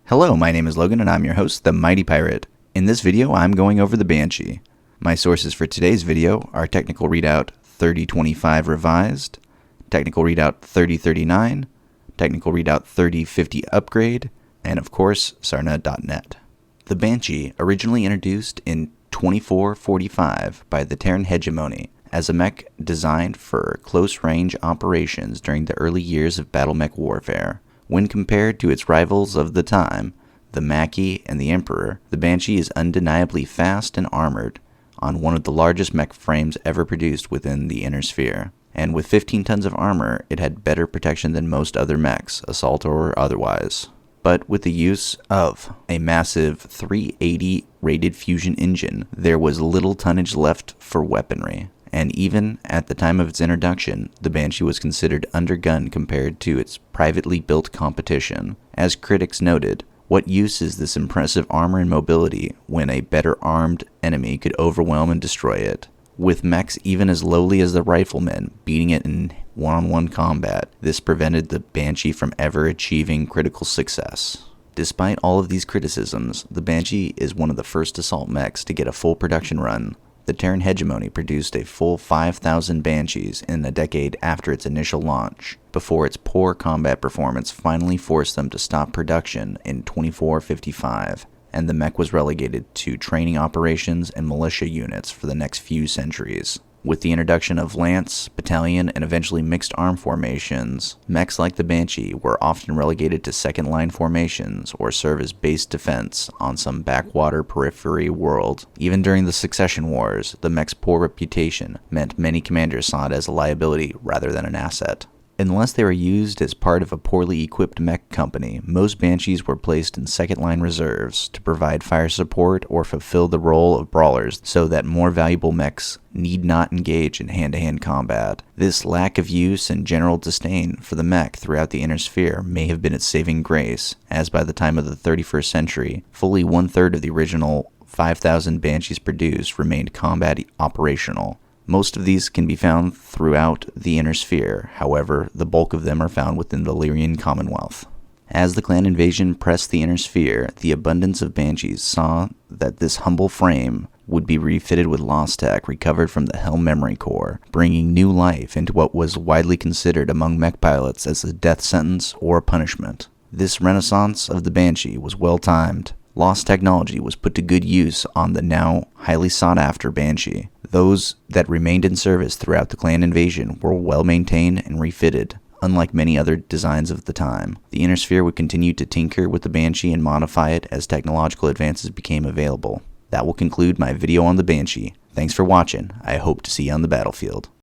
Hello, my name is Logan and I'm your host, the Mighty Pirate. In this video, I'm going over the Banshee. My sources for today's video are Technical Readout 3025 Revised, Technical Readout 3039, Technical Readout 3050 Upgrade, and of course, Sarna.net. The Banshee, originally introduced in 2445 by the Terran hegemony as a mech designed for close-range operations during the early years of battle mech warfare. When compared to its rivals of the time, the Maquis and the Emperor, the Banshee is undeniably fast and armored on one of the largest mech frames ever produced within the inner sphere. And with 15 tons of armor, it had better protection than most other mechs, assault or otherwise. But with the use of a massive 380 rated fusion engine, there was little tonnage left for weaponry. And even at the time of its introduction, the Banshee was considered undergunned compared to its privately built competition. As critics noted, what use is this impressive armor and mobility when a better armed enemy could overwhelm and destroy it? With mechs even as lowly as the riflemen beating it in one-on-one combat, this prevented the Banshee from ever achieving critical success. Despite all of these criticisms, the Banshee is one of the first assault mechs to get a full production run. The Terran hegemony produced a full 5,000 Banshees in a decade after its initial launch, before its poor combat performance finally forced them to stop production in 2455, and the mech was relegated to training operations and militia units for the next few centuries. With the introduction of Lance, Battalion, and eventually mixed arm formations, mechs like the Banshee were often relegated to second-line formations or serve as base defense on some backwater periphery world. Even during the Succession Wars, the mech's poor reputation meant many commanders saw it as a liability rather than an asset. Unless they were used as part of a poorly equipped mech company, most Banshees were placed in second-line reserves to provide fire support or fulfill the role of brawlers so that more valuable mechs need not engage in hand-to-hand combat. This lack of use and general disdain for the mech throughout the inner sphere may have been its saving grace, as by the time of the 31st century, fully one-third of the original 5,000 Banshees produced remained combat operational. Most of these can be found throughout the inner sphere, however, the bulk of them are found within the Lyrian Commonwealth. As the clan invasion pressed the inner sphere, the abundance of Banshees saw that this humble frame would be refitted with lost tech recovered from the Helm memory core, bringing new life into what was widely considered among mech pilots as a death sentence or a punishment. This renaissance of the Banshee was well timed. Lost technology was put to good use on the now highly sought-after Banshee. Those that remained in service throughout the clan invasion were well maintained and refitted, unlike many other designs of the time. The Inner Sphere would continue to tinker with the Banshee and modify it as technological advances became available. That will conclude my video on the Banshee. Thanks for watching. I hope to see you on the battlefield.